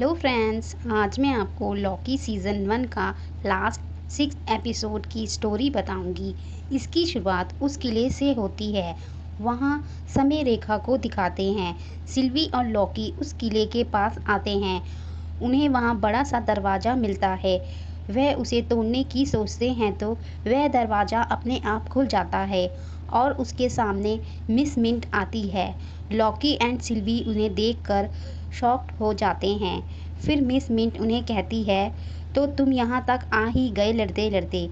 Hello friends, आज मैं आपको लॉकी सीज़न 1 का लास्ट 6 एपिसोड की स्टोरी बताऊंगी। इसकी शुरुआत उस किले से होती है। वहाँ समय रेखा को दिखाते हैं। सिल्वी और लॉकी उस किले के पास आते हैं। उन्हें वहाँ बड़ा सा दरवाज़ा मिलता है। वह उसे तोड़ने की सोचते हैं तो वह दरवाज़ा अपने आप खुल जाता है और उसके सामने मिस मिंट आती है। लॉकी एंड सिल्वी उन्हें देखकर शॉक्ड हो जाते हैं। फिर मिस मिंट उन्हें कहती है, तो तुम यहाँ तक आ ही गए लड़ते लड़ते।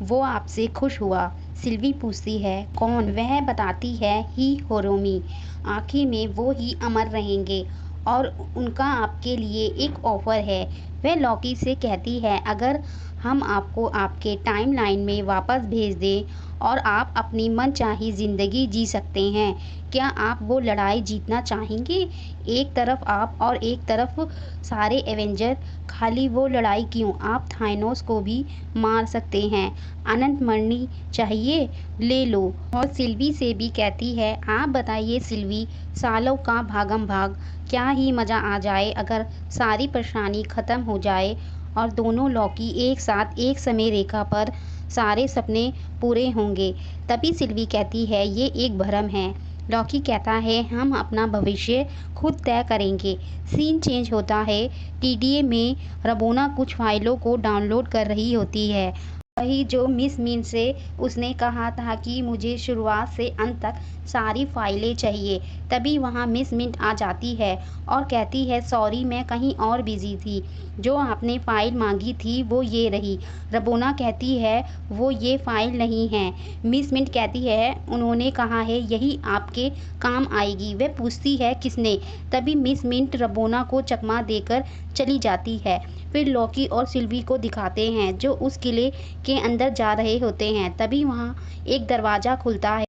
वो आपसे खुश हुआ। सिल्वी पूछती है, कौन? वह बताती है, ही होरोमी। आखिर में वो ही अमर रहेंगे और उनका आपके लिए एक ऑफ़र है। वह लॉकी से कहती है, अगर हम आपको आपके टाइमलाइन में वापस भेज दें और आप अपनी मनचाही ज़िंदगी जी सकते हैं, क्या आप वो लड़ाई जीतना चाहेंगे? एक तरफ आप और एक तरफ सारे एवेंजर। खाली वो लड़ाई क्यों, आप थानोस को भी मार सकते हैं। अनंत मरनी चाहिए, ले लो। और सिल्वी से भी कहती है, आप बताइए सिल्वी, सालों का भागम भाग, क्या ही मज़ा आ जाए अगर सारी परेशानी ख़त्म हो जाए और दोनों लॉकी एक साथ एक समय रेखा पर सारे सपने पूरे होंगे। तभी सिल्वी कहती है, ये एक भ्रम है। लॉकी कहता है, हम अपना भविष्य खुद तय करेंगे। सीन चेंज होता है। टीडीए में रबोना कुछ फाइलों को डाउनलोड कर रही होती है। वही जो मिस मिन से उसने कहा था कि मुझे शुरुआत से अंत तक सारी फाइलें चाहिए। तभी वहाँ मिस मिंट आ जाती है और कहती है, सॉरी मैं कहीं और बिजी थी। जो आपने फ़ाइल मांगी थी वो ये रही। रबोना कहती है, वो ये फ़ाइल नहीं है। मिस मिंट कहती है, उन्होंने कहा है यही आपके काम आएगी। वह पूछती है, किसने? तभी मिस मिंट रबोना को चकमा देकर चली जाती है। फिर लॉकी और सिल्वी को दिखाते हैं जो उस किले के अंदर जा रहे होते हैं। तभी वहाँ एक दरवाज़ा खुलता है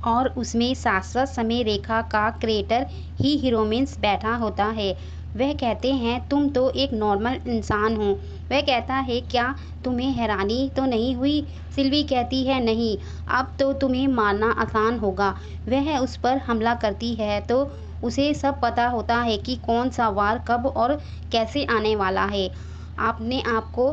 और उसमें शाश्वत समय रेखा का क्रिएटर ही हीरोमिन्स बैठा होता है। वह कहते हैं, तुम तो एक नॉर्मल इंसान हो। वह कहता है, क्या तुम्हें हैरानी तो नहीं हुई? सिल्वी कहती है, नहीं, अब तो तुम्हें मारना आसान होगा। वह उस पर हमला करती है तो उसे सब पता होता है कि कौन सा वार कब और कैसे आने वाला है। अपने आप को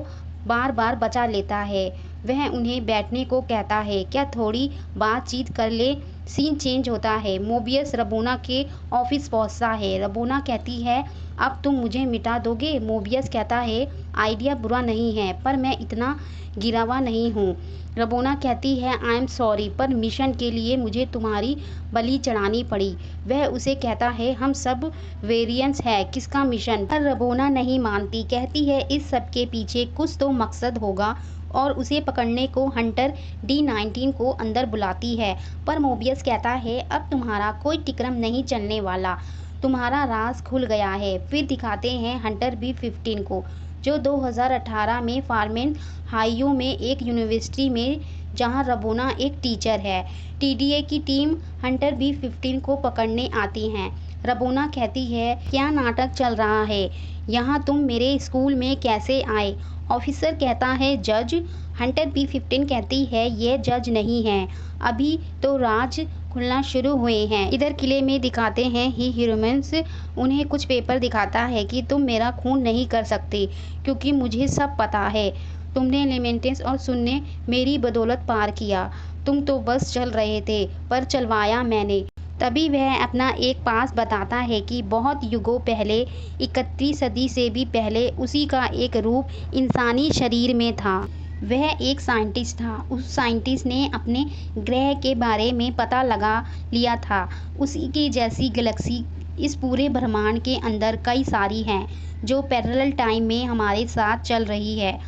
बार बार बचा लेता है। वह उन्हें बैठने को कहता है, क्या थोड़ी बातचीत कर ले? सीन चेंज होता है। मोबियस रबोना के ऑफिस पहुंचता है। रबोना कहती है, अब तुम मुझे मिटा दोगे? मोबियस कहता है, आइडिया बुरा नहीं है पर मैं इतना गिरा हुआ नहीं हूँ। रबोना कहती है, आई एम सॉरी पर मिशन के लिए मुझे तुम्हारी बलि चढ़ानी पड़ी। वह उसे कहता है, हम सब वेरिएंट्स है, किसका मिशन? पर रबोना नहीं मानती। कहती है, इस सब के पीछे कुछ तो मकसद होगा और उसे पकड़ने को हंटर D19 को अंदर बुलाती है। पर मोबियस कहता है, अब तुम्हारा कोई टिकरम नहीं चलने वाला, तुम्हारा राज खुल गया है। फिर दिखाते हैं हंटर B15 को जो 2018 में फार्मेन हाइयो में एक यूनिवर्सिटी में, जहां रबोना एक टीचर है। टीडीए की टीम हंटर B15 को पकड़ने आती हैं। रबोना कहती है, क्या नाटक चल रहा है यहाँ, तुम मेरे स्कूल में कैसे आए? ऑफिसर कहता है, जज। हंटर B15 कहती है, ये जज नहीं है, अभी तो राज खुलना शुरू हुए हैं। इधर किले में दिखाते हैं ही ह्यूमंस उन्हें कुछ पेपर दिखाता है कि तुम मेरा खून नहीं कर सकते क्योंकि मुझे सब पता है। तुमने एलिमेंटेस और सुन ने मेरी बदौलत पार किया। तुम तो बस चल रहे थे पर चलवाया मैंने। तभी वह अपना एक पास बताता है कि बहुत युगों पहले, 31 सदी से भी पहले, उसी का एक रूप इंसानी शरीर में था। वह एक साइंटिस्ट था। उस साइंटिस्ट ने अपने ग्रह के बारे में पता लगा लिया था। उसी के जैसी गैलेक्सी इस पूरे ब्रह्मांड के अंदर कई सारी हैं जो पैरेलल टाइम में हमारे साथ चल रही है।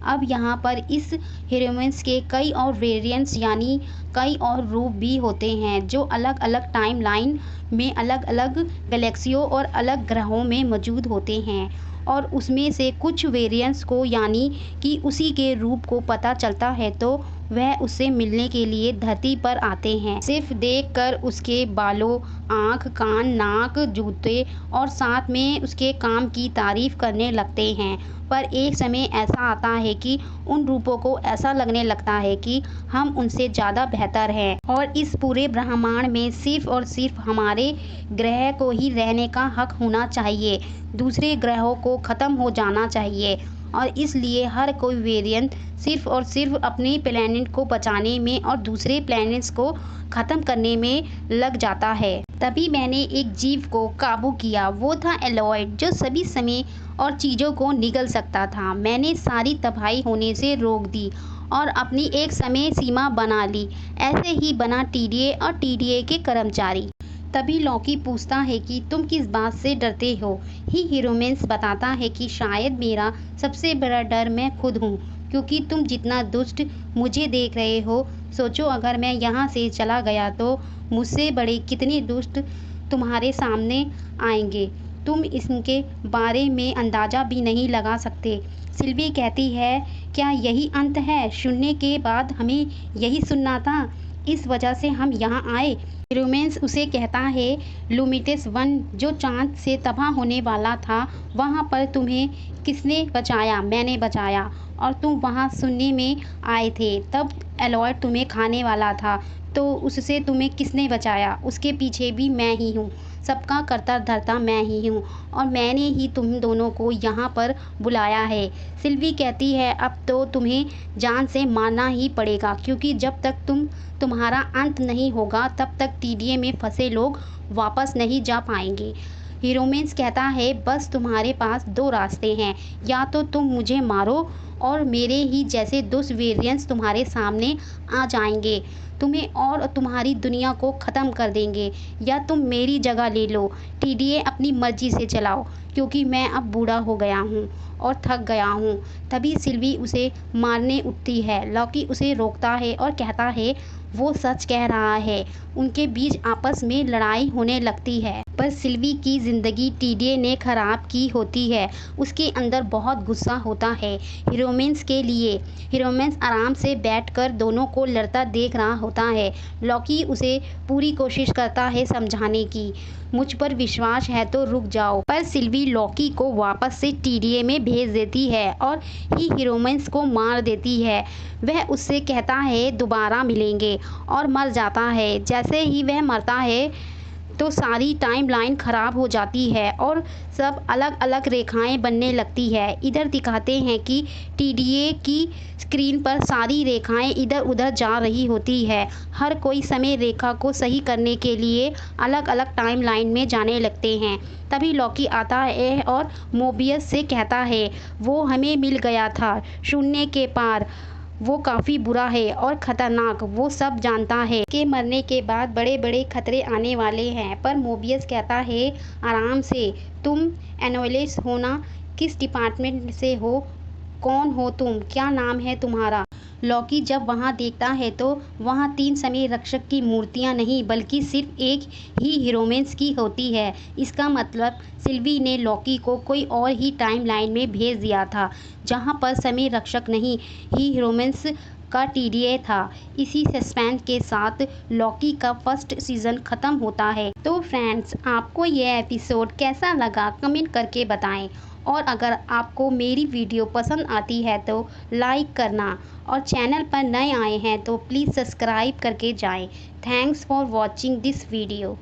अब यहाँ पर इस ह्यूमंस के कई और वेरिएंट्स यानी कई और रूप भी होते हैं जो अलग अलग टाइम लाइन में अलग अलग गैलेक्सियों और अलग ग्रहों में मौजूद होते हैं। और उसमें से कुछ वेरिएंट्स को यानी कि उसी के रूप को पता चलता है तो वह उससे मिलने के लिए धरती पर आते हैं। सिर्फ देखकर उसके बालों, आँख, कान, नाक, जूते और साथ में उसके काम की तारीफ करने लगते हैं। पर एक समय ऐसा आता है कि उन रूपों को ऐसा लगने लगता है कि हम उनसे ज़्यादा बेहतर हैं और इस पूरे ब्रह्मांड में सिर्फ और सिर्फ हमारे ग्रह को ही रहने का हक होना चाहिए, दूसरे ग्रहों को ख़त्म हो जाना चाहिए। और इसलिए हर कोई वेरिएंट सिर्फ और सिर्फ अपने प्लैनेट को बचाने में और दूसरे प्लैनेट्स को ख़त्म करने में लग जाता है। तभी मैंने एक जीव को काबू किया, वो था एलॉयड, जो सभी समय और चीज़ों को निगल सकता था। मैंने सारी तबाही होने से रोक दी और अपनी एक समय सीमा बना ली। ऐसे ही बना टीडीए और टीडीए के कर्मचारी। तभी लॉकी पूछता है कि तुम किस बात से डरते हो। हीरोमेंस बताता है कि शायद मेरा सबसे बड़ा डर मैं खुद हूँ, क्योंकि तुम जितना दुष्ट मुझे देख रहे हो, सोचो अगर मैं यहाँ से चला गया तो मुझसे बड़े कितने दुष्ट तुम्हारे सामने आएंगे, तुम इसके बारे में अंदाज़ा भी नहीं लगा सकते। सिल्वी कहती है, क्या यही अंत है? सुनने के बाद हमें यही सुनना था, इस वजह से हम यहाँ आए। हीरोमेंस उसे कहता है, लुमिनस वन जो चांद से तबाह होने वाला था, वहाँ पर तुम्हें किसने बचाया? मैंने बचाया। और तुम वहाँ सुनने में आए थे, तब एलॉयड तुम्हें खाने वाला था, तो उससे तुम्हें किसने बचाया? उसके पीछे भी मैं ही हूँ, सबका करता धरता मैं ही हूँ और मैंने ही तुम दोनों को यहाँ पर बुलाया है। सिल्वी कहती है, अब तो तुम्हें जान से मारना ही पड़ेगा, क्योंकि जब तक तुम्हारा अंत नहीं होगा तब तक टीडीए में फंसे लोग वापस नहीं जा पाएंगे। हीरोमेंस कहता है, बस तुम्हारे पास दो रास्ते हैं, या तो तुम मुझे मारो और मेरे ही जैसे दुष्ट वेरिएंट्स तुम्हारे सामने आ जाएंगे, तुम्हें और तुम्हारी दुनिया को ख़त्म कर देंगे, या तुम मेरी जगह ले लो, टीडीए अपनी मर्जी से चलाओ, क्योंकि मैं अब बूढ़ा हो गया हूँ और थक गया हूँ। तभी सिल्वी उसे मारने उठती है। लॉकी उसे रोकता है और कहता है, वो सच कह रहा है। उनके बीच आपस में लड़ाई होने लगती है, पर सिल्वी की ज़िंदगी टीडीए ने ख़राब की होती है। उसके अंदर बहुत गुस्सा होता है हीरोमेंस के लिए। हीरोमेंस आराम से बैठकर दोनों को लड़ता देख रहा होता है। लॉकी उसे पूरी कोशिश करता है समझाने की, मुझ पर विश्वास है तो रुक जाओ, पर सिल्वी लॉकी को वापस से टीडीए में भेज देती है और हीरोमेंस को मार देती है। वह उससे कहता है दोबारा मिलेंगे और मर जाता है। जैसे ही वह मरता है तो सारी टाइमलाइन ख़राब हो जाती है और सब अलग अलग रेखाएं बनने लगती है। इधर दिखाते हैं कि टीडीए की स्क्रीन पर सारी रेखाएं इधर उधर जा रही होती है। हर कोई समय रेखा को सही करने के लिए अलग अलग टाइमलाइन में जाने लगते हैं। तभी लॉकी आता है और मोबियस से कहता है, वो हमें मिल गया था शून्य के पार, वो काफ़ी बुरा है और ख़तरनाक, वो सब जानता है कि मरने के बाद बड़े बड़े खतरे आने वाले हैं। पर मोबियस कहता है, आराम से, तुम एनोलिस हो ना, किस डिपार्टमेंट से हो, कौन हो तुम, क्या नाम है तुम्हारा? लॉकी जब वहाँ देखता है तो वहाँ 3 समय रक्षक की मूर्तियाँ नहीं बल्कि सिर्फ एक ही हीरोमेंस की होती है। इसका मतलब सिल्वी ने लॉकी को कोई और ही टाइमलाइन में भेज दिया था, जहाँ पर समय रक्षक नहीं, ही हीरोमेंस का टीडीए था। इसी सस्पेंस के साथ लॉकी का फर्स्ट सीज़न ख़त्म होता है। तो फ्रेंड्स, आपको ये एपिसोड कैसा लगा कमेंट करके बताएं, और अगर आपको मेरी वीडियो पसंद आती है तो लाइक करना, और चैनल पर नए आए हैं तो प्लीज़ सब्सक्राइब करके जाएं। Thanks for watching this video.